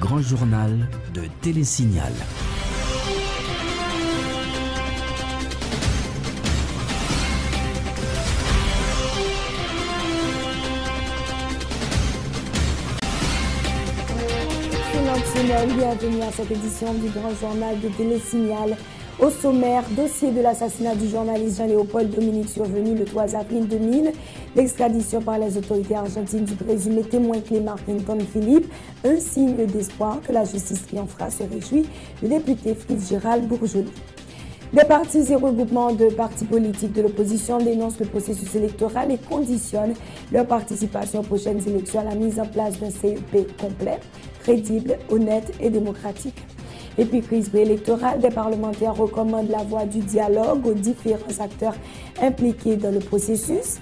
grand journal de Télésignal. Bienvenue à cette édition du grand journal de Télésignal. Au sommaire, dossier de l'assassinat du journaliste Jean-Léopold Dominique survenu le 3 avril 2000, l'extradition par les autorités argentines du présumé témoin clé Marc-Antoine Philippe, un signe d'espoir que la justice triomphera, se réjouit le député Fritz-Gérald Bourjoli. Des partis et regroupements de partis politiques de l'opposition dénoncent le processus électoral et conditionnent leur participation aux prochaines élections à la mise en place d'un CEP complet, crédible, honnête et démocratique. Et puis, crise préélectorale, des parlementaires recommandent la voie du dialogue aux différents acteurs impliqués dans le processus.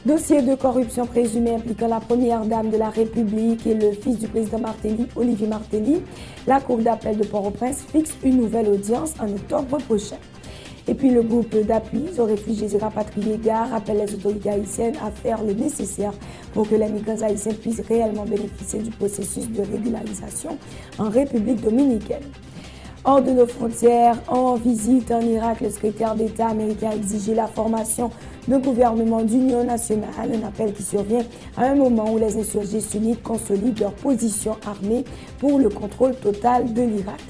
Dossier de corruption présumé impliquant la première dame de la République et le fils du président Martelly, Olivier Martelly. La Cour d'appel de Port-au-Prince fixe une nouvelle audience en octobre prochain. Et puis le groupe d'appui aux réfugiés et rapatriés GAR appelle les autorités haïtiennes à faire le nécessaire pour que les migrants haïtiens puissent réellement bénéficier du processus de régularisation en République dominicaine. Hors de nos frontières, en visite en Irak, le secrétaire d'État américain a exigé la formation d'un gouvernement d'union nationale, un appel qui survient à un moment où les insurgés sunnites consolident leur position armée pour le contrôle total de l'Irak.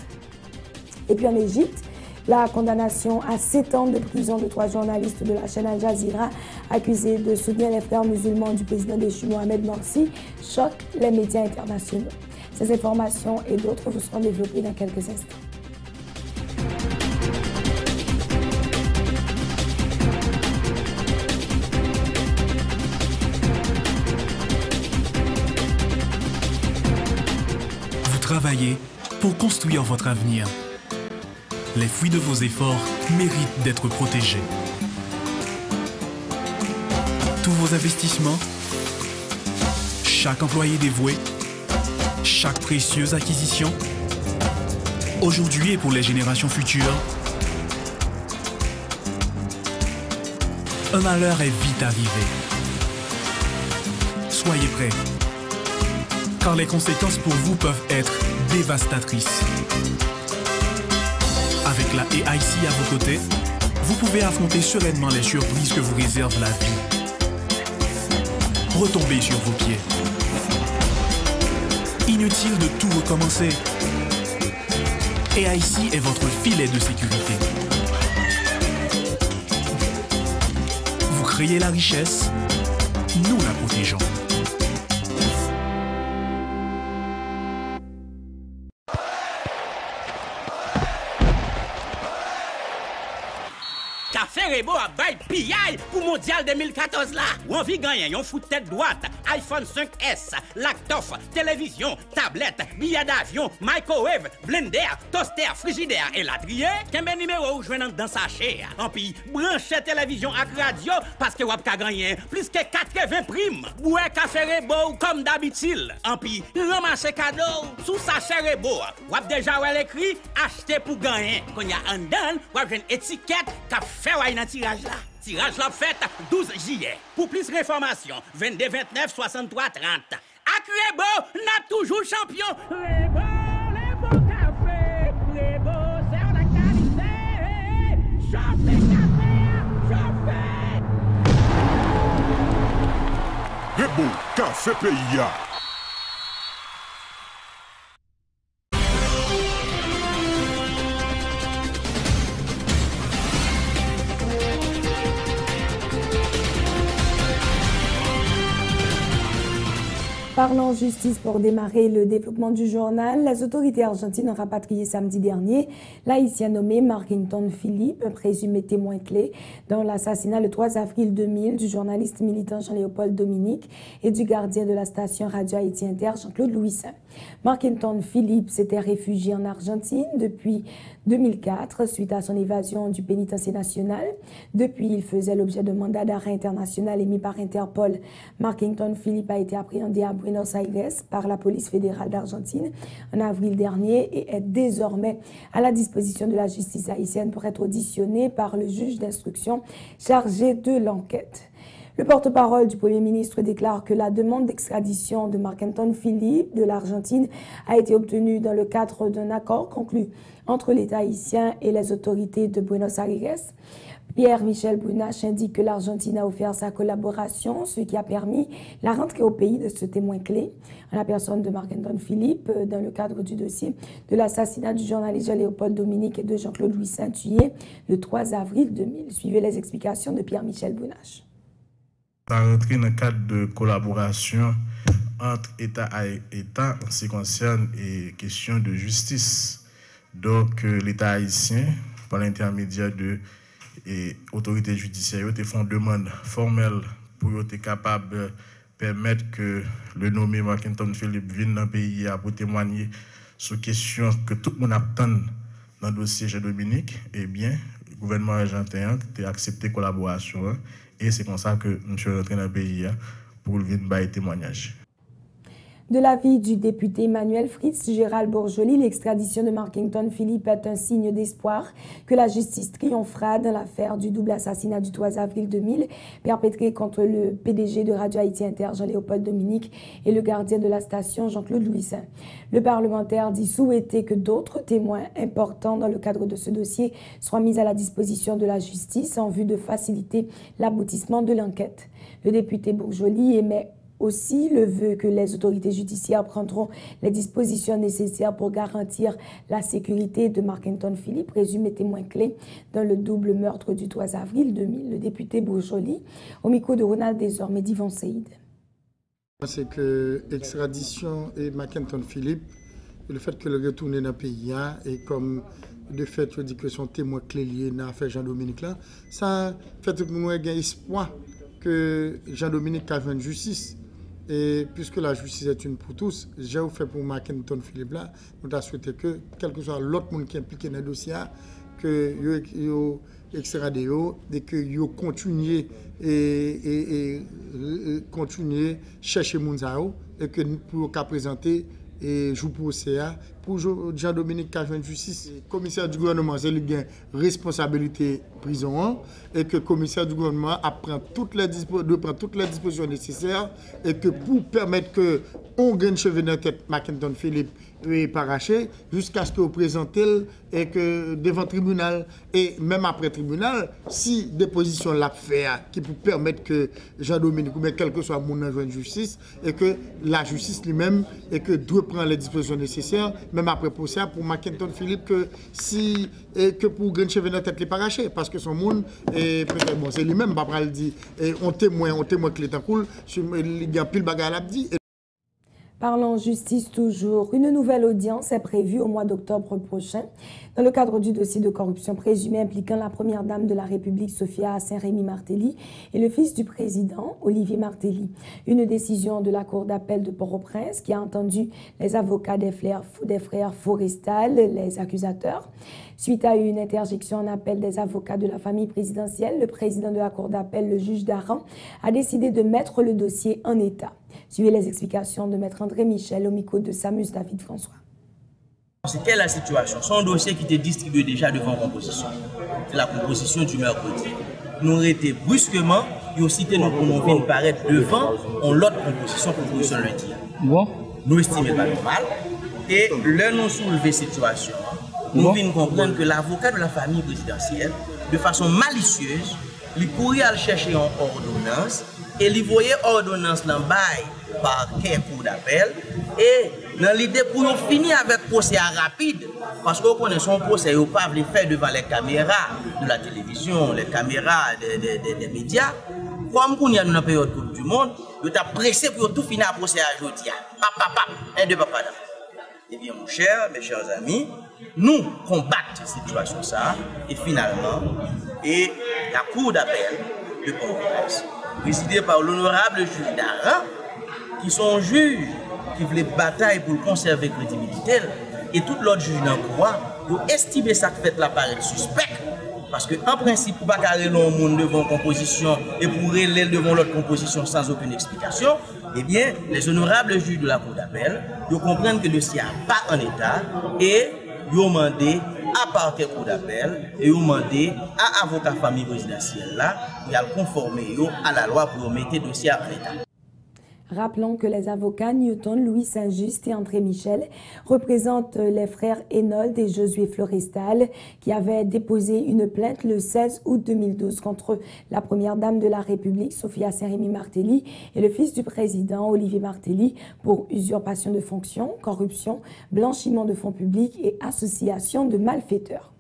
Et puis en Égypte, la condamnation à 7 ans de prison de 3 journalistes de la chaîne Al Jazeera accusés de soutenir les frères musulmans du président déchu Mohamed Morsi choque les médias internationaux. Ces informations et d'autres vous seront développées dans quelques instants. Vous travaillez pour construire votre avenir. Les fruits de vos efforts méritent d'être protégés. Tous vos investissements, chaque employé dévoué, chaque précieuse acquisition, aujourd'hui et pour les générations futures, un malheur est vite arrivé. Soyez prêts, car les conséquences pour vous peuvent être dévastatrices. Avec la AIC à vos côtés, vous pouvez affronter sereinement les surprises que vous réserve la vie. Retombez sur vos pieds. Inutile de tout recommencer. AIC est votre filet de sécurité. Vous créez la richesse, nous la protégeons. Rebo a bail pillage pour mondial 2014 là. Ou envie gagner un foot tête droite, iPhone 5S, laptop, télévision, tablette, billet d'avion, microwave, blender, toaster, frigidaire et latrier. Quel numéro ou joindre dans sa chair. En puis branchez télévision avec radio parce que vous avez gagné plus que 80 primes. Boué café Rebo comme d'habitude. En puis ramassez cadeau sous sachet Rebo. Vous avez déjà écrit acheter pour gagner. Quand il y a un dan, vous avez une étiquette qui fait dans tirage là. Tirage la fête 12 juillet. Pour plus d'informations, 22 29 63 30. Avec Rebo, n'a toujours champion. Rebo café. Rebo, c'est la qualité. Chauffez café, chauffez. Rebo café PIA. Parlons justice pour démarrer le développement du journal. Les autorités argentines ont rapatrié samedi dernier l'haïtien nommé Marc-Antoine Philippe, un présumé témoin clé dans l'assassinat le 3 avril 2000 du journaliste militant Jean-Léopold Dominique et du gardien de la station Radio Haïti Inter Jean-Claude Louissin. Marc-Antoine Philippe s'était réfugié en Argentine depuis 2004 suite à son évasion du pénitencier national. Depuis, il faisait l'objet d'un mandat d'arrêt international émis par Interpol. Marc-Antoine Philippe a été appréhendé à Buenos Aires par la police fédérale d'Argentine en avril dernier et est désormais à la disposition de la justice haïtienne pour être auditionné par le juge d'instruction chargé de l'enquête. Le porte-parole du Premier ministre déclare que la demande d'extradition de Marc-Antoine Philippe de l'Argentine a été obtenue dans le cadre d'un accord conclu entre l'État haïtien et les autorités de Buenos Aires. Pierre-Michel Brunache indique que l'Argentine a offert sa collaboration, ce qui a permis la rentrée au pays de ce témoin clé, en la personne de Marc-Antoine Philippe, dans le cadre du dossier de l'assassinat du journaliste Jean-Léopold Dominique et de Jean-Claude Louis tué le 3 avril 2000. Suivez les explications de Pierre-Michel Brunache. Ça rentre dans le cadre de collaboration entre État et État en ce qui concerne les questions de justice. Donc, l'État haïtien, par l'intermédiaire de l'autorité judiciaire, ils font une demande formelle pour être capable de permettre que le nommé Marc-Antoine Philippe vienne dans le pays pour témoigner sur questions que tout le monde attend dans le dossier Jean-Dominique. Eh bien, le gouvernement argentin a accepté la collaboration et c'est comme ça que nous sommes rentrés dans le pays pour venir faire témoignage. De l'avis du député Emmanuel Fritz Gérald Bourjoli, l'extradition de Marc-Antoine Philippe est un signe d'espoir que la justice triomphera dans l'affaire du double assassinat du 3 avril 2000 perpétré contre le PDG de Radio Haïti Inter Jean-Léopold Dominique et le gardien de la station Jean-Claude Louis. Le parlementaire dit souhaiter que d'autres témoins importants dans le cadre de ce dossier soient mis à la disposition de la justice en vue de faciliter l'aboutissement de l'enquête. Le député Bourjoli émet aussi le vœu que les autorités judiciaires prendront les dispositions nécessaires pour garantir la sécurité de Marc-Antoine Philippe, présumé témoin clé dans le double meurtre du 3 avril 2000. Le député Bourjoli, au micro de Ronald Desormes et d'Yvon Seïd. C'est que l'extradition et Marc-Antoine Philippe, le fait que le retourner dans le pays, et comme de fait, je dis que son témoin clé lié dans l'affaire Jean-Dominique là, ça fait que nous avons espoir que Jean-Dominique a une justice. Et puisque la justice est une pour tous, j'ai fait pour Marc-Antoine Philippe là, nous avons souhaité que, quel que soit l'autre monde qui est impliqué dans le dossier, que vous extradez et que vous continuez et continuez chercher Mounzao et que pour présenter et je pour CA pour Jean-Dominique Cajouin justice. Le commissaire du gouvernement, c'est lui qui a responsabilité prison et que le commissaire du gouvernement prend toutes les dispositions nécessaires et que pour permettre que on gagne cheveux dans la tête Marc-Antoine Philippe et paraché jusqu'à ce que vous présentez et que devant le tribunal et même après le tribunal, si des positions l'a fait qui pour permettre que Jean-Dominique ou bien quel que soit mon enjeu de justice et que la justice lui-même et que doit prendre les dispositions nécessaires même après procès pour Marc-Antoine Philippe que pour gagner cheveux dans la tête les paraché parce que son monde et peut-être bon c'est lui-même pas le dit et on témoin que l'état cool il y a pile bagarre l'a dit. Parlons justice toujours. Une nouvelle audience est prévue au mois d'octobre prochain dans le cadre du dossier de corruption présumé impliquant la première dame de la République, Sophia Saint-Rémy-Martelly, et le fils du président, Olivier Martelly. Une décision de la Cour d'appel de Port-au-Prince qui a entendu les avocats des frères Forestal, les accusateurs. Suite à une interjection en appel des avocats de la famille présidentielle, le président de la Cour d'appel, le juge Daran, a décidé de mettre le dossier en état. Suivez les explications de Maître André Michel au micro de Samus David François. C'était la situation. C'est un dossier qui était distribué déjà devant la composition. C'est la composition du mercredi. Nous avons été brusquement, et aussi nous venons paraître devant l'autre composition lundi. Bon. Nous estimons pas normal. Et là, nous soulevé cette situation. Nous venons comprendre que l'avocat de la famille présidentielle, de façon malicieuse, il courait à chercher en ordonnance et il voyait ordonnance dans le par quai cour d'appel et dans l'idée pour finir avec procès rapide parce qu'on connaît son procès il pas le faire devant les caméras de la télévision, les caméras des médias comme qu'on y a dans la période Coupe du Monde, il t'a pressé pour tout finir à procès à aujourd'hui. Un de papa. Eh bien mon cher, mes chers amis, nous combattons cette situation ça et finalement et la cour d'appel de Port-au-Prince présidée par l'honorable juge Daran, qui sont juges qui voulaient bataille pour conserver la crédibilité, et tout l'autre juge dans le droit, pour estimer ça que fait la paraître suspect, parce qu'en principe, pour ne pas carrer le monde devant une composition et pour aller devant l'autre composition sans aucune explication, eh bien, les honorables juges de la Cour d'appel, ils comprennent que le dossier n'est pas en état et ils ont demandé à parquet cour d'appel et ils ont demandé à avocat famille présidentielle là, il a conformé à la loi pour mettre le dossier à l'État. Rappelons que les avocats Newton, Louis Saint-Just et André Michel représentent les frères Enold et Josué Florestal qui avaient déposé une plainte le 16 août 2012 contre la première dame de la République, Sophia Saint-Rémy Martelly, et le fils du président, Olivier Martelly, pour usurpation de fonctions, corruption, blanchiment de fonds publics et association de malfaiteurs.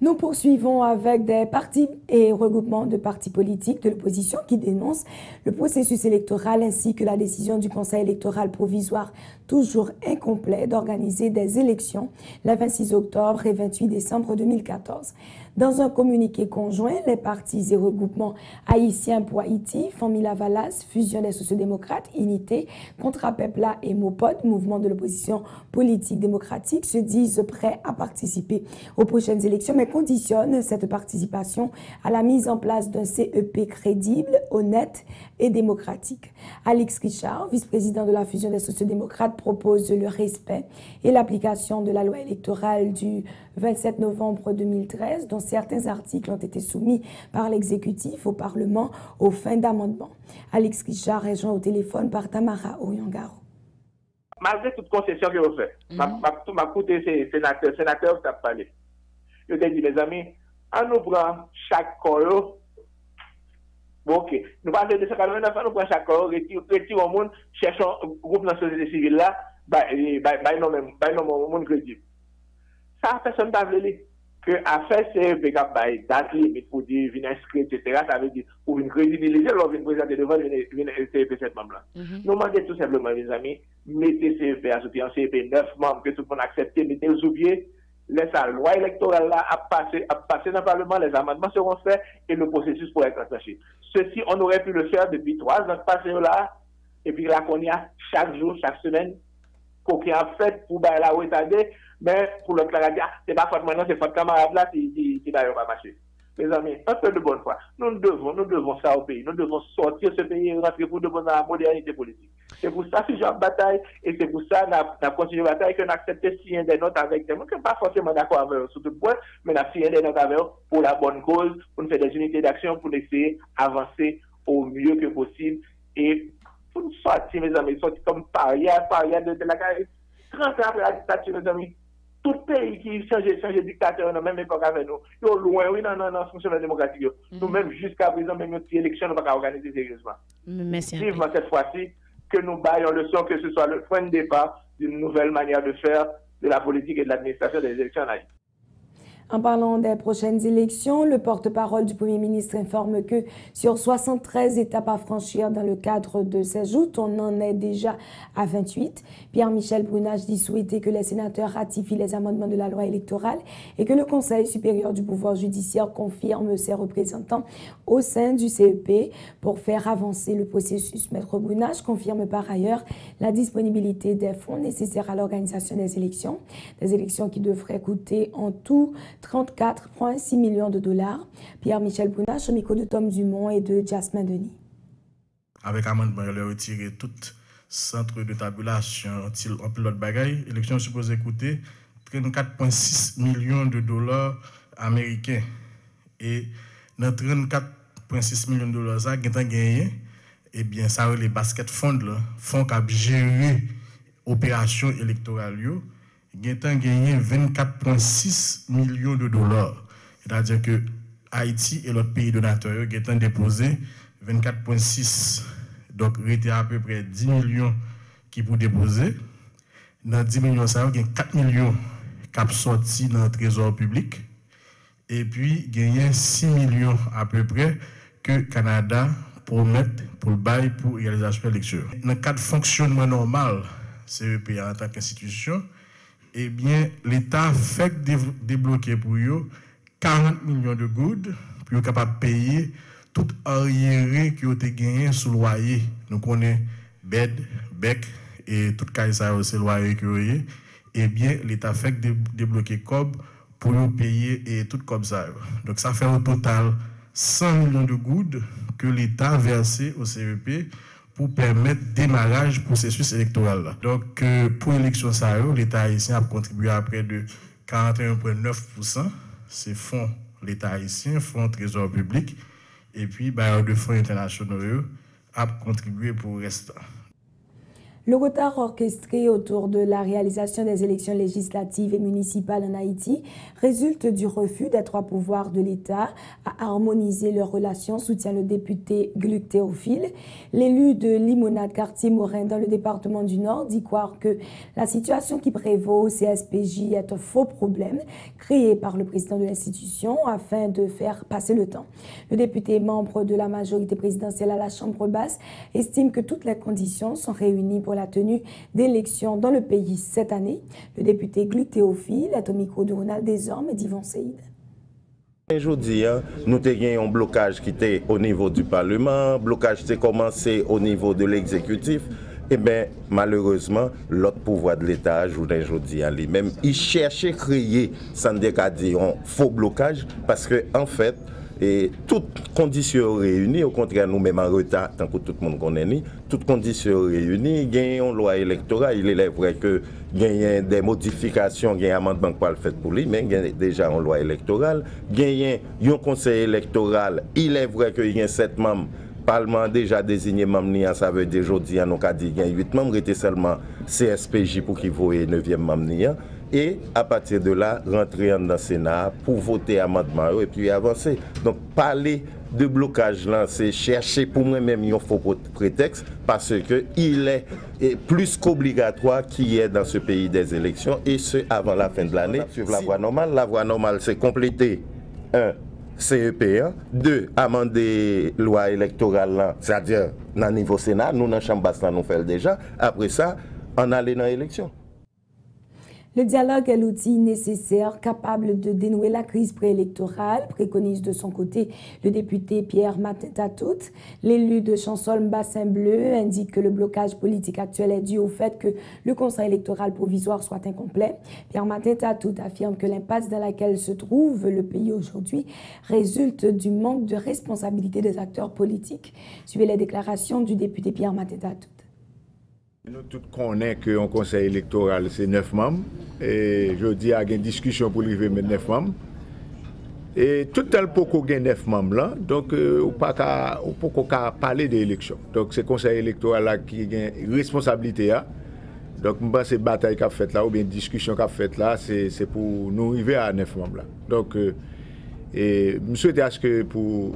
Nous poursuivons avec des partis et regroupements de partis politiques de l'opposition qui dénoncent le processus électoral ainsi que la décision du Conseil électoral provisoire toujours incomplet d'organiser des élections le 26 octobre et 28 décembre 2014. Dans un communiqué conjoint, les partis et regroupements haïtiens pour Haïti, Famille Lavalas, Fusion des sociodémocrates, Unité, Contra-Pepla et Mopod, mouvement de l'opposition politique démocratique, se disent prêts à participer aux prochaines élections, mais conditionnent cette participation à la mise en place d'un CEP crédible, honnête et démocratique. Alex Richard, vice-président de la Fusion des sociodémocrates, propose le respect et l'application de la loi électorale du 27 novembre 2013, dont certains articles ont été soumis par l'exécutif au Parlement aux fins d'amendement. Alex Richard est joint au téléphone par Tamara Oyangaro. Malgré toute concession que vous faites, ma écouté ces sénateurs qui ont parlé. Je te dis, mes amis, on nous prend chaque corps. Bon, ok. Nous parlons de 289, on nous prend chaque corps, retire au monde, cherchons un groupe dans la société civile là, non, monde crédible. Ça, personne n'a voulu. Que à faire CEP, date limite pour dire, venir inscrire, etc., ça veut dire, pour une crédibiliser, on vient présenter devant une CEP 7 membres. Nous demandons tout simplement, mes amis, mettez CEP à soutenir un CEP 9 membres, que tout le monde accepte, mettez le soupier, laissez la loi électorale là à passer dans le Parlement, les amendements seront faits et le processus pourra être enclenché. Ceci, on aurait pu le faire depuis 3 ans passés là, et puis là qu'on y a chaque jour, chaque semaine, qu'on a fait pour la retarder. Mais pour le clarifier, c'est pas faute maintenant, c'est faute camarade là qui d'ailleurs pas marcher. Mes amis, un peu de bonne foi. Nous devons ça au pays. Nous devons sortir ce pays et rentrer pour de bonne modernité politique. C'est pour ça que j'ai une bataille et c'est pour ça que nous continuons la bataille, que nous acceptons signer des notes avec nous. Nous ne sommes pas forcément d'accord avec eux sur tout point, mais nous signer des notes avec eux pour la bonne cause, pour nous faire des unités d'action, pour essayer d'avancer au mieux que possible et pour nous sortir, mes amis, sortir comme paria de la carrière. 30 ans après la dictature, mes amis. Tout pays qui change de dictateur dans la même époque avec nous, ils sont loin, oui, non, fonctionnement démocratique. Nous-mêmes, jusqu'à présent, même une élection, nous ne pouvons pas organiser sérieusement. Vivement cette fois-ci, que nous baillons le son, que ce soit le point de départ d'une nouvelle manière de faire de la politique et de l'administration des élections en Haïti. En parlant des prochaines élections, le porte-parole du Premier ministre informe que sur 73 étapes à franchir dans le cadre de ces joutes, on en est déjà à 28. Pierre-Michel Brunach dit souhaiter que les sénateurs ratifient les amendements de la loi électorale et que le Conseil supérieur du pouvoir judiciaire confirme ses représentants au sein du CEP pour faire avancer le processus. Maître Brunach confirme par ailleurs la disponibilité des fonds nécessaires à l'organisation des élections qui devraient coûter en tout 34,6 millions de dollars. Pierre-Michel Brunach, au micro de Tom Dumont et de Jasmine Denis. Avec amendement, il a retiré tout centre de tabulation en pilote bagaille. L'élection supposée coûter 34,6 millions de dollars américains. Et dans 34,6 millions de dollars, ça, qui a gagné, eh bien, ça les basket funds, fonds qui a géré opération électorale. Il a gagné 24,6 millions de dollars. C'est-à-dire que Haïti et l'autre pays donateur ont déposé 24,6. Donc, il était à peu près 10 millions qui pour déposer. Dans 10 millions, ça il y a 4 millions qui sont sortis dans le trésor public. Et puis, il y a 6 millions à peu près que le Canada promet pour le bail pour réalisation d'élections. Dans le cadre de fonctionnement normal, CEP en tant qu'institution, eh bien, l'État fait débloquer pour eux 40 millions de gouttes pour être capable de payer tout arriéré qui a été gagné sous le loyer. Nous connaissons bed, bec et tout cas ça aussi loyer que vous eh bien, l'État fait débloquer COB pour payer et tout comme ça. Donc, ça fait au total 100 millions de gouttes que l'État a versé au CEP pour permettre démarrage processus électoral. Donc, pour l'élection, l'État haïtien a contribué à près de 41,9%. C'est fonds l'État haïtien, fonds trésor public, et puis bailleurs de fonds internationaux a contribué pour le reste. Le retard orchestré autour de la réalisation des élections législatives et municipales en Haïti résulte du refus des trois pouvoirs de l'État à harmoniser leurs relations, soutient le député Gluck Théophile. L'élu de Limonade, quartier Morin, dans le département du Nord, dit croire que la situation qui prévaut au CSPJ est un faux problème créé par le président de l'institution afin de faire passer le temps. Le député membre de la majorité présidentielle à la Chambre basse estime que toutes les conditions sont réunies pour la tenue d'élections dans le pays cette année. Le député Gluck Théophile est au micro de Ronald Desormes et d'Yvon Seyd. Aujourd'hui, nous avons un blocage qui était au niveau du Parlement, blocage qui a commencé au niveau de l'exécutif. Eh bien, malheureusement, l'autre pouvoir de l'État ajoute aujourd'hui à lui-même. Il cherchait à créer, sans dire un faux blocage, parce que en fait, et toutes conditions réunies, au contraire, nous-mêmes en retard, tant que tout le monde connaît, toutes conditions réunies, il y a une loi électorale, il est vrai que il y a des modifications, il y a un amendement qui n'est pas fait pour lui, mais il y a déjà une loi électorale, il y a un conseil électoral, il est vrai qu'il y a 7 membres, le Parlement a déjà désigné membres, ça veut dire aujourd'hui, on a dit qu'il y a 8 membres, il était seulement CSPJ pour qu'il voie 9e membre. Et à partir de là, rentrer dans le Sénat pour voter amendement et puis avancer. Donc parler de blocage là, c'est chercher pour moi-même un faux prétexte parce qu'il est plus qu'obligatoire qu'il y ait dans ce pays des élections et ce avant la fin de l'année. Sur la voie normale, c'est compléter 1. CEP1, 2. Amender loi électorale, c'est-à-dire dans le niveau Sénat, nous dans la Chambre basse, nous faisons déjà. Après ça, on allait dans l'élection. Le dialogue est l'outil nécessaire capable de dénouer la crise préélectorale, préconise de son côté le député Pierre Martin-Tatout. L'élu de Chansolme-Bassin-Bleu indique que le blocage politique actuel est dû au fait que le conseil électoral provisoire soit incomplet. Pierre Martin-Tatout affirme que l'impasse dans laquelle se trouve le pays aujourd'hui résulte du manque de responsabilité des acteurs politiques. Suivez les déclarations du député Pierre Martin-Tatout. Nous tous connaissons qu'un conseil électoral, c'est 9 membres. Et je dis qu'il y a une discussion pour arriver à 9 membres. Et tout tel pour qu'il y ait 9 membres là, donc on ne peut pas parler d'élection. Donc c'est le conseil électoral là qui a une responsabilité. Là. Donc je pense que la bataille qu'a faite là, ou bien la discussion qu'a faite là, c'est pour nous arriver à 9 membres là. Donc et je souhaite à ce que pour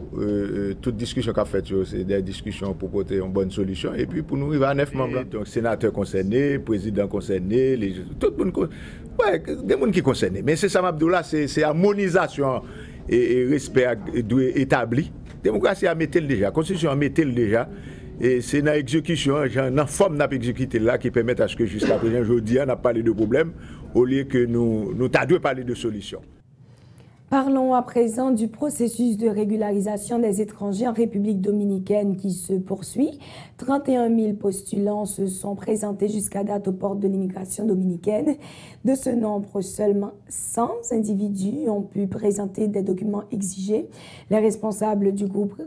toute discussion qu'a faite, c'est des discussions pour porter une bonne solution et puis pour nous arriver à 9 membres. Donc, sénateurs concernés, président concerné, tout le monde, ouais, des gens qui sont concernés. Mais c'est ça, Abdoullah, c'est harmonisation et respect établi. La démocratie a mis déjà, la Constitution a mis déjà. Et c'est dans l'exécution, dans la forme d'exécuter là qui permet à ce que jusqu'à présent, aujourd'hui, on a parlé de problèmes au lieu que nous dû parler de solutions. Parlons à présent du processus de régularisation des étrangers en République dominicaine qui se poursuit. 31 000 postulants se sont présentés jusqu'à date aux portes de l'immigration dominicaine. De ce nombre, seulement 100 individus ont pu présenter des documents exigés. Les responsables du groupe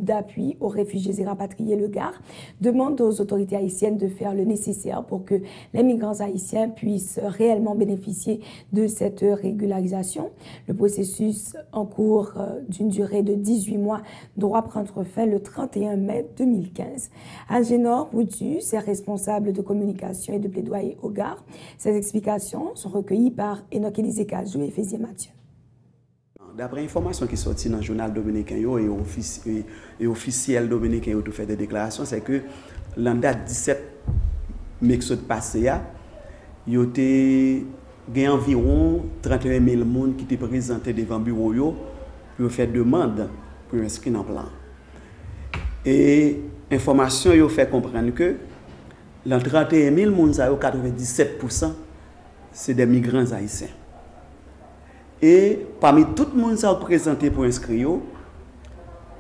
d'appui aux réfugiés et rapatriés, le GAR, demandent aux autorités haïtiennes de faire le nécessaire pour que les migrants haïtiens puissent réellement bénéficier de cette régularisation. Le processus en cours d'une durée de 18 mois doit prendre fin le 31 mai 2015. Agénor Boutus est responsable de communication et de plaidoyer au GAR. Ces explications sont recueillies par Enoch Élisée Kajou et Fézier Mathieu. D'après l'information qui est sortie dans le journal dominicain et officiel dominicain qui fait des déclarations, c'est que l'an date 17 mai passé, il y a environ 31 000 personnes qui étaient présentées devant le bureau pour faire demande pour inscrire dans le plan. Et l'information a fait comprendre que dans 31 000 personnes, 97% c'est des migrants haïtiens. Et parmi tout le monde qui a présenté pour inscrire,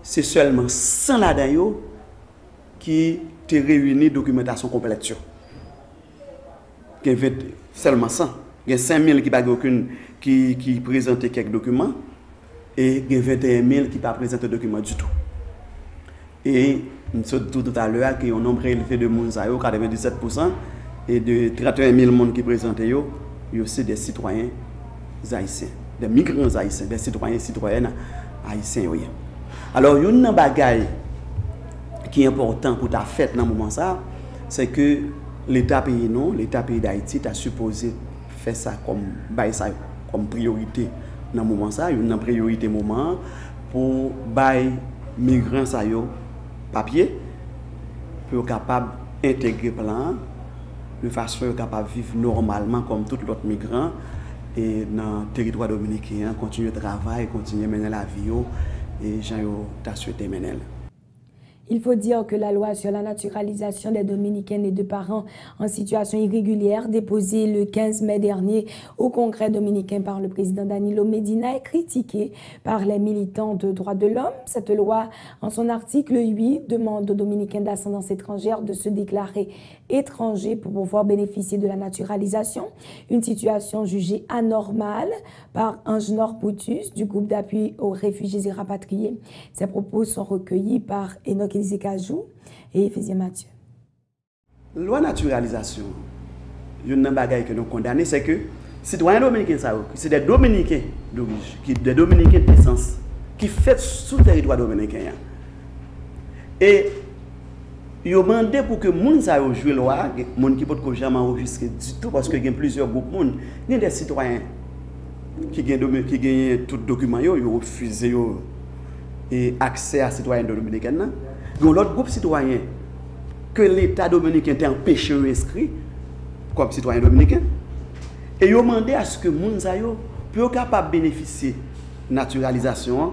c'est seulement 100 là-dedans qui ont réuni la documentation complète. Il y a seulement 100. Il y a 5 000 qui présentaient quelques documents et il y a 21 000 qui n'ont pas présenté de documents du tout. Et nous sommes tout à l'heure qu'il y a un nombre élevé de monde, 97%, et de 31 000 personnes qui présentent, il y a aussi des citoyens haïtiens, des migrants haïtiens, des citoyens et citoyennes haïtiens. Alors, il y a une bagaille qui est important pour ta fête dans ce moment, c'est que l'État pays d'Haïti a supposé faire ça comme priorité dans ce moment. Il y a une priorité moment pour les migrants papier pour capable d'intégrer le plan de façon capable de vivre normalement comme tous les autres migrants et dans le territoire dominicain, continuer le travail, continuer à mener la vie et j'ai souhaité mener. Il faut dire que la loi sur la naturalisation des Dominicains et de parents en situation irrégulière, déposée le 15 mai dernier au Congrès dominicain par le président Danilo Medina, est critiquée par les militants de droits de l'homme. Cette loi, en son article 8, demande aux Dominicains d'ascendance étrangère de se déclarer étrangers pour pouvoir bénéficier de la naturalisation. Une situation jugée anormale par Angenor Poutus du groupe d'appui aux réfugiés et rapatriés. Ces propos sont recueillis par Enoch Kajou et Ephésier Mathieu. Loi naturalisation, une bagaille que nous condamnons, c'est que citoyens dominicains, c'est des Dominicains d'origine, des Dominicains de naissance, qui font sous le territoire dominicain. Et ils ont demandé pour que les gens jouent la loi, les gens qui ne peuvent jamais enregistrer du tout, parce qu'il y a plusieurs groupes, il y a des citoyens qui gagnent tout document, ils ont refusé accès à citoyens dominicains. Il y a l'autre groupe citoyen que l'État dominicain a empêché d'inscrire comme citoyen dominicain. Et ils ont demandé à ce que les gens puissent capable bénéficier de la naturalisation.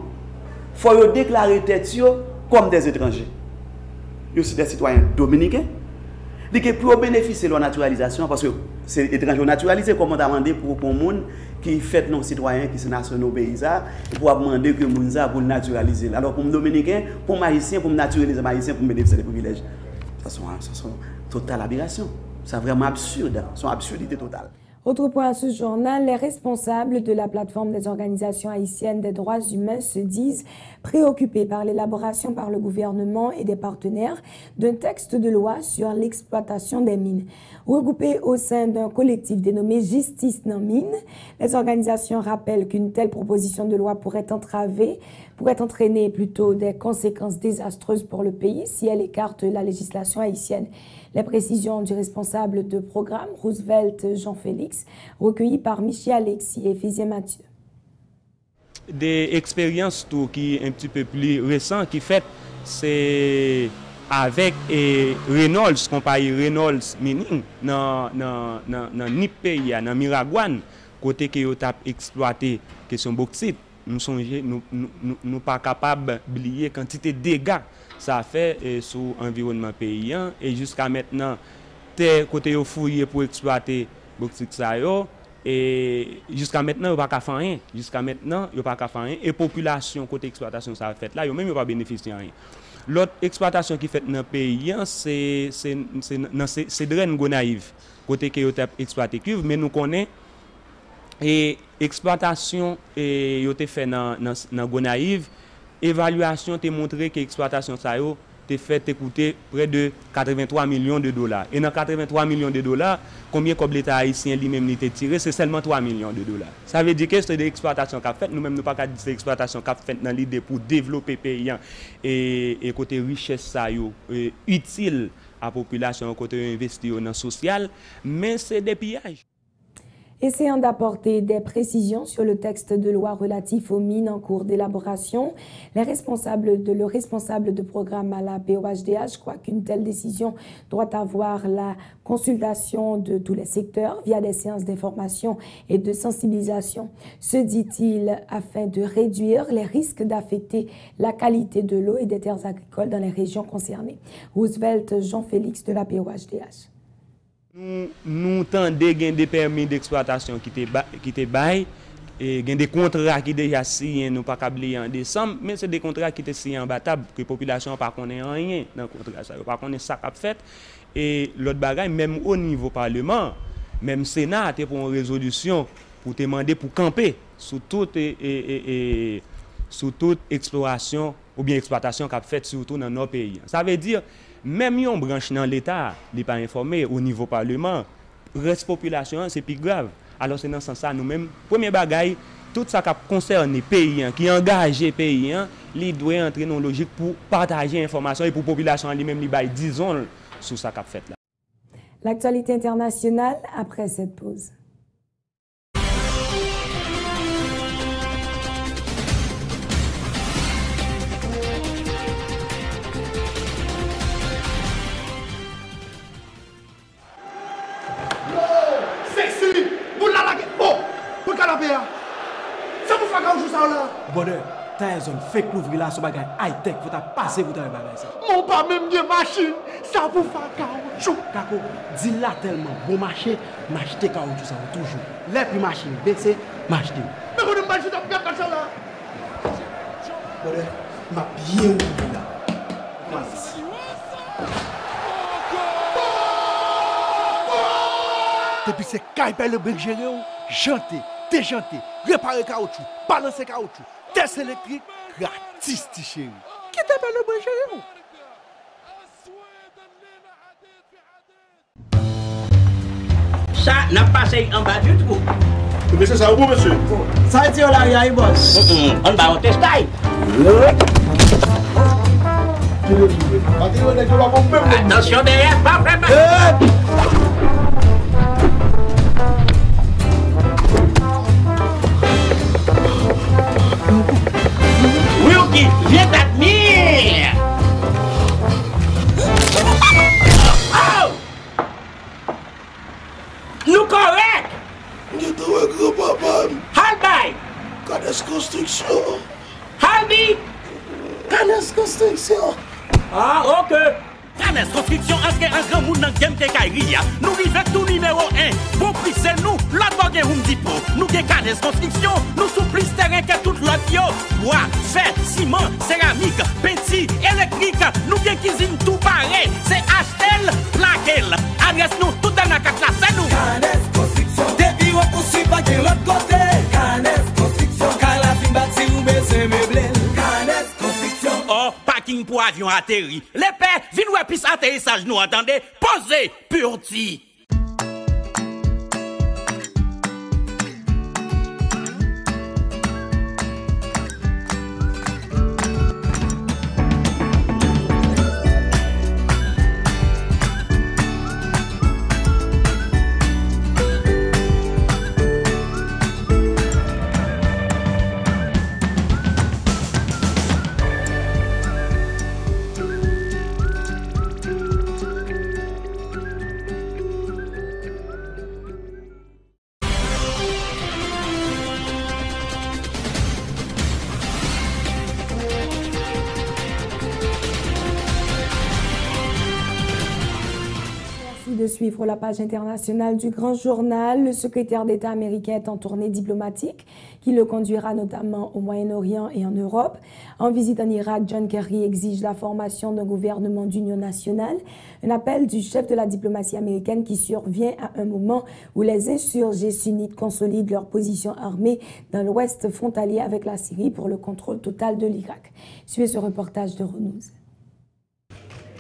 Il faut déclarer tête comme des étrangers. Ils sont des citoyens dominicains. Et pour bénéficier de la naturalisation, parce que c'est étranger naturalisé, comme on a demandé pour les gens qui fait non citoyens, qui sont nationaux paysans, pour demander que les gens pour naturaliser. Alors pour les Dominicains, pour les Haïtiens, pour naturaliser les Haïtiens, pour bénéficier des privilèges. Ça sont totale aberration. C'est vraiment absurde. C'est une absurdité totale. Autre point à ce journal, les responsables de la plateforme des organisations haïtiennes des droits humains se disent préoccupés par l'élaboration par le gouvernement et des partenaires d'un texte de loi sur l'exploitation des mines. Regroupés au sein d'un collectif dénommé Justice dans mine, les organisations rappellent qu'une telle proposition de loi pourrait entraîner plutôt des conséquences désastreuses pour le pays si elle écarte la législation haïtienne. Les précisions du responsable de programme, Roosevelt Jean-Félix, recueillies par Michel Alexis et Ephésier Mathieu. Des expériences qui sont un petit peu plus récentes qui fait, c'est avec Reynolds, compagnie Reynolds Mining, dans NIP pays, dans Miragouane, côté que vous avez exploité question bauxite, nous sommes pas capables d'oublier quantité de dégâts ça fait sur l'environnement paysan et jusqu'à maintenant terre côté yo fouillé pour exploiter bauxite ça yo et jusqu'à maintenant yo pas ka faire rien et population côté exploitation ça fait là yo même yo pas bénéficier rien. L'autre exploitation qui fait dans le pays c'est draine Gonaïve côté que yo t'a exploité cuivre mais nous connaît et exploitation et yo te fait dans Gonaïve. Évaluation t'a montré que l'exploitation ça yo te fait coûter près de 83 millions de dollars. Et dans 83 millions de dollars, combien comme l'État haïtien lui-même l'a tiré, c'est seulement 3 millions de dollars. Ça veut dire que c'est de l'exploitation qu'a fait, nous-mêmes nous pas qu'à dire c'est l'exploitation qu'a fait dans l'idée pour développer pays et côté richesse ça yo utile à la population côté investir dans le social, mais c'est des pillages. Essayant d'apporter des précisions sur le texte de loi relatif aux mines en cours d'élaboration, le responsable de programme à la POHDH croit qu'une telle décision doit avoir la consultation de tous les secteurs via des séances d'information et de sensibilisation. Ce dit-il afin de réduire les risques d'affecter la qualité de l'eau et des terres agricoles dans les régions concernées. Roosevelt Jean-Félix de la POHDH. Nous tendons des permis d'exploitation qui étaient bail et des contrats qui déjà signés, nous pas câblés en décembre, mais c'est des contrats qui étaient signés en bas-table, que la population n'a pas connaît rien dans le contrat, ça pas connaît ça qu'a fait. Et l'autre bagaille, même au niveau parlement, même Sénat a pour une résolution pour demander pour camper sur toute sur toute exploration ou bien exploitation qu'a fait surtout dans nos pays. Ça veut dire, même yon branche dans l'État, n'est pas informé au niveau Parlement, reste population, c'est plus grave. Alors c'est dans ce sens-là, nous-mêmes, premier bagaille, tout ça qui concerne les pays, qui engage les pays, ils doivent entrer dans une logique pour partager l'information et pour la population lui-même, disons, sur ça qu'a fait là. L'actualité internationale après cette pause. Bonheur, t'as un zone fake l'ouvrir là, ce bagage high-tech, faut t'as passé pour t'avoir bagage ça. Mon pas même de machine, ça pour faire caoutchouc. D'accord, dis là tellement, bon marché, m'acheter caoutchouc ça toujours. Les plus machines baissées, m'acheter. Mais vous ne m'achetez pas comme ça là. Bonheur, m'a bien ouvert là. Merci. Depuis c'est caille le bec géré, janté, déjanté, réparer caoutchouc, balancer caoutchouc, test électrique, gratis, chéri. Qui t'appelle le bec géré? Ça n'a pas passé en bas du tout. Mais c'est ça ou monsieur? Ça a été là, il y a un boss. On va au testail. Attention derrière, pas vraiment. Wilkie, viens t'admire. Oh! Nous correct. Nous devons grand-papa. Halbay. Canes construction. Halbi. Canes construction. Ah, ok. Canes construction, entre un grand monde dans le game de Kairi. Nous vivons tout numéro 1. Bon prix, c'est nous. L'autre bagage, vous me dites pas. Nous avons Canes construction. Nous sommes plus terrain que toute l'autre. Bois, fer, ciment, céramique, peinture, électrique. Nous avons cuisine tout pareil. C'est Ashtel, Plaquel. Adresse nous tout dans la carte là, c'est nous. Canes construction. Depuis on poursuit pas de l'autre côté. Canes construction. Car la fin bâtie ou baisser meublé. Canes construction. Oh, parking pour avion atterri. Les pères, viens ou puis atterrissage, nous entendez? Posez, purti. De suivre la page internationale du Grand Journal. Le secrétaire d'État américain est en tournée diplomatique qui le conduira notamment au Moyen-Orient et en Europe. En visite en Irak, John Kerry exige la formation d'un gouvernement d'union nationale, un appel du chef de la diplomatie américaine qui survient à un moment où les insurgés sunnites consolident leur position armée dans l'ouest frontalier avec la Syrie pour le contrôle total de l'Irak. Suivez ce reportage de Renouz.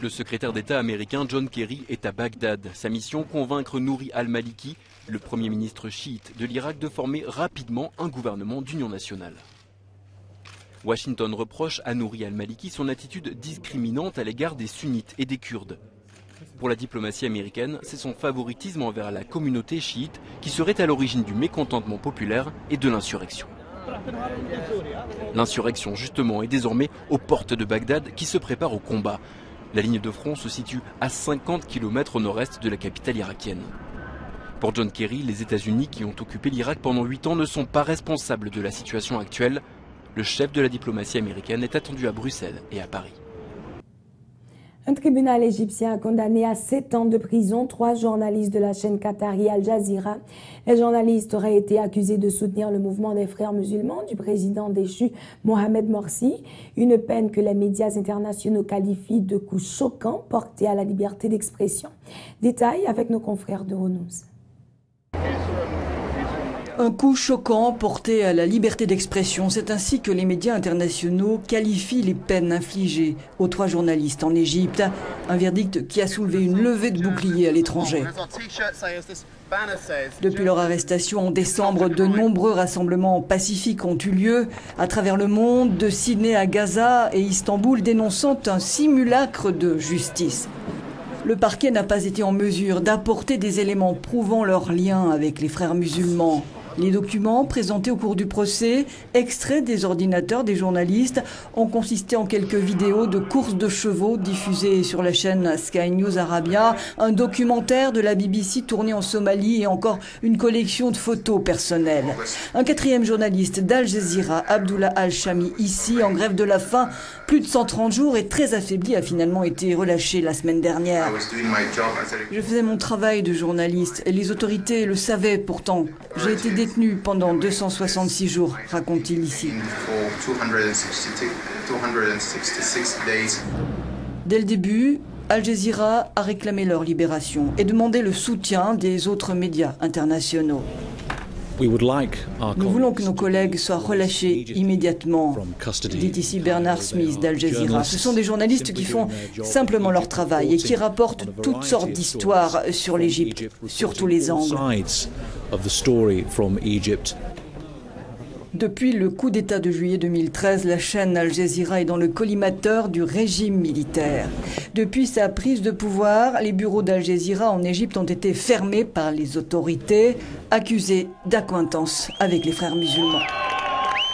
Le secrétaire d'État américain John Kerry est à Bagdad. Sa mission, convaincre Nouri al-Maliki, le premier ministre chiite de l'Irak, de former rapidement un gouvernement d'union nationale. Washington reproche à Nouri al-Maliki son attitude discriminante à l'égard des sunnites et des Kurdes. Pour la diplomatie américaine, c'est son favoritisme envers la communauté chiite qui serait à l'origine du mécontentement populaire et de l'insurrection. L'insurrection, justement, est désormais aux portes de Bagdad qui se prépare au combat. La ligne de front se situe à 50 km au nord-est de la capitale irakienne. Pour John Kerry, les États-Unis, qui ont occupé l'Irak pendant 8 ans, ne sont pas responsables de la situation actuelle. Le chef de la diplomatie américaine est attendu à Bruxelles et à Paris. Un tribunal égyptien a condamné à 7 ans de prison 3 journalistes de la chaîne qatari Al Jazeera. Les journalistes auraient été accusés de soutenir le mouvement des frères musulmans du président déchu Mohamed Morsi, une peine que les médias internationaux qualifient de coup choquant porté à la liberté d'expression. Détail avec nos confrères de Renouz. Un coup choquant porté à la liberté d'expression, c'est ainsi que les médias internationaux qualifient les peines infligées aux 3 journalistes en Égypte. Un verdict qui a soulevé une levée de boucliers à l'étranger. Depuis leur arrestation en décembre, de nombreux rassemblements pacifiques ont eu lieu à travers le monde, de Sydney à Gaza et Istanbul, dénonçant un simulacre de justice. Le parquet n'a pas été en mesure d'apporter des éléments prouvant leur lien avec les frères musulmans. Les documents présentés au cours du procès, extraits des ordinateurs des journalistes, ont consisté en quelques vidéos de courses de chevaux diffusées sur la chaîne Sky News Arabia, un documentaire de la BBC tourné en Somalie et encore une collection de photos personnelles. Un 4e journaliste d'Al Jazeera, Abdullah Al-Shami, ici en grève de la faim, plus de 130 jours et très affaibli, a finalement été relâché la semaine dernière. Je faisais mon travail de journaliste et les autorités le savaient pourtant. J'ai été détenu pendant 266 jours, raconte-t-il ici. Dès le début, Al Jazeera a réclamé leur libération et demandé le soutien des autres médias internationaux. Nous voulons que nos collègues soient relâchés immédiatement, dit ici Bernard Smith d'Al Jazeera. Ce sont des journalistes qui font simplement leur travail et qui rapportent toutes sortes d'histoires sur l'Égypte, sur tous les angles. Depuis le coup d'État de juillet 2013, la chaîne Al Jazeera est dans le collimateur du régime militaire. Depuis sa prise de pouvoir, les bureaux d'Al Jazeera en Égypte ont été fermés par les autorités, accusés d'accointance avec les frères musulmans.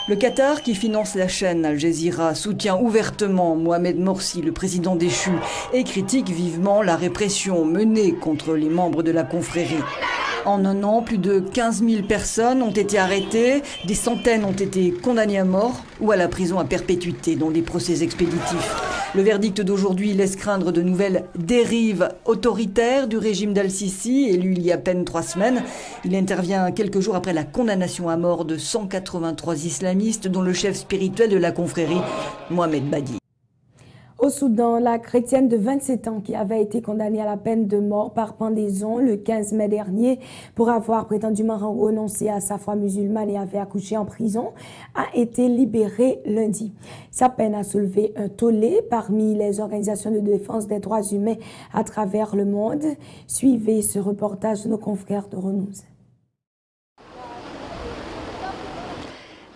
Le Qatar, qui finance la chaîne Al Jazeera, soutient ouvertement Mohamed Morsi, le président déchu, et critique vivement la répression menée contre les membres de la confrérie. En un an, plus de 15 000 personnes ont été arrêtées, des centaines ont été condamnées à mort ou à la prison à perpétuité dans des procès expéditifs. Le verdict d'aujourd'hui laisse craindre de nouvelles dérives autoritaires du régime d'Al-Sisi, élu il y a à peine 3 semaines. Il intervient quelques jours après la condamnation à mort de 183 islamistes, dont le chef spirituel de la confrérie, Mohamed Badi. Au Soudan, la chrétienne de 27 ans qui avait été condamnée à la peine de mort par pendaison le 15 mai dernier pour avoir prétendument renoncé à sa foi musulmane et avait accouché en prison a été libérée lundi. Sa peine a soulevé un tollé parmi les organisations de défense des droits humains à travers le monde. Suivez ce reportage de nos confrères de Renouze.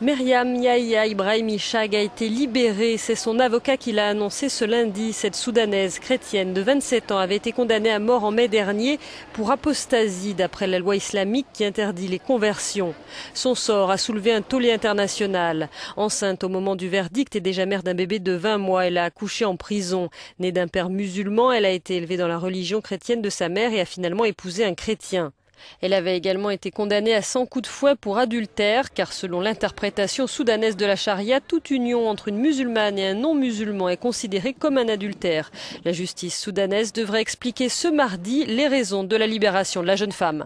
Myriam Yahya Ibrahim Ishag a été libérée. C'est son avocat qui l'a annoncé ce lundi. Cette Soudanaise chrétienne de 27 ans avait été condamnée à mort en mai dernier pour apostasie d'après la loi islamique qui interdit les conversions. Son sort a soulevé un tollé international. Enceinte au moment du verdict et déjà mère d'un bébé de 20 mois, elle a accouché en prison. Née d'un père musulman, elle a été élevée dans la religion chrétienne de sa mère et a finalement épousé un chrétien. Elle avait également été condamnée à 100 coups de fouet pour adultère, car selon l'interprétation soudanaise de la charia, toute union entre une musulmane et un non-musulman est considérée comme un adultère. La justice soudanaise devrait expliquer ce mardi les raisons de la libération de la jeune femme.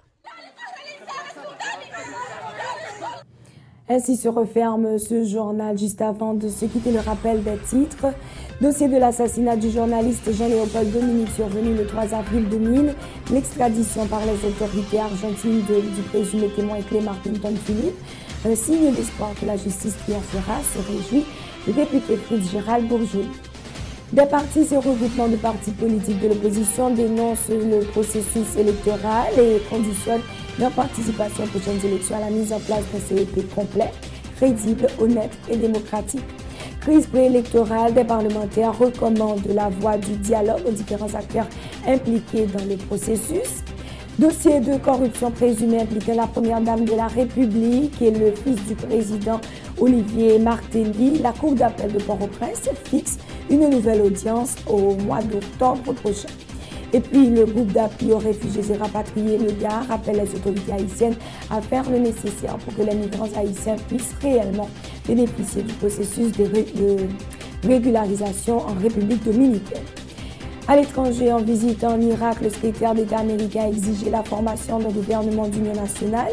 Ainsi se referme ce journal. Juste avant de se quitter, le rappel des titres. Dossier de l'assassinat du journaliste Jean-Léopold Dominique survenu le 3 avril 2000. L'extradition par les autorités argentines du présumé témoin clé Martin Philippe. Un signe d'espoir que la justice triomphera, se réjouit le député Fritz Gérald Bourgeois. Des partis et regroupements de partis politiques de l'opposition dénoncent le processus électoral et conditionnent leur participation aux prochaines élections à la mise en place d'un CEP complet, crédible, honnête et démocratique. Crise préélectorale, des parlementaires recommandent la voie du dialogue aux différents acteurs impliqués dans le processus. Dossier de corruption présumé impliquant la première dame de la République et le fils du président Olivier Martelly. La Cour d'appel de Port-au-Prince fixe une nouvelle audience au mois d'octobre prochain. Et puis, le groupe d'appui aux réfugiés et rapatriés, le GAR, appelle les autorités haïtiennes à faire le nécessaire pour que les migrants haïtiens puissent réellement bénéficier du processus de régularisation en République dominicaine. À l'étranger, en visite en Irak, le secrétaire d'État américain a exigé la formation d'un gouvernement d'union nationale.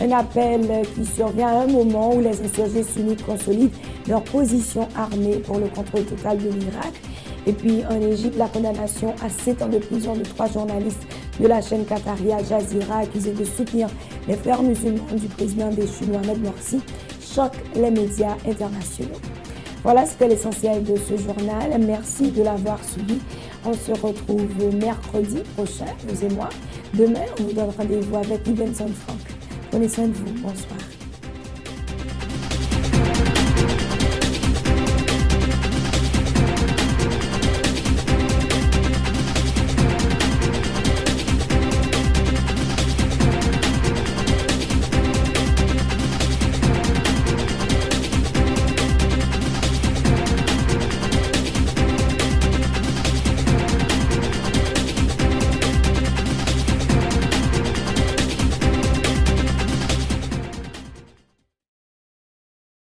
Un appel qui survient à un moment où les insurgés sunnites consolident leur position armée pour le contrôle total de l'Irak. Et puis en Égypte, la condamnation à 7 ans de prison de 3 journalistes de la chaîne Qatari Al Jazeera, accusé de soutenir les frères musulmans du président déchu Mohamed Morsi, choque les médias internationaux. Voilà, c'était l'essentiel de ce journal. Merci de l'avoir suivi. On se retrouve mercredi prochain, vous et moi. Demain, on vous donne rendez-vous avec Yves Franck. Prenez soin de vous. Bonsoir.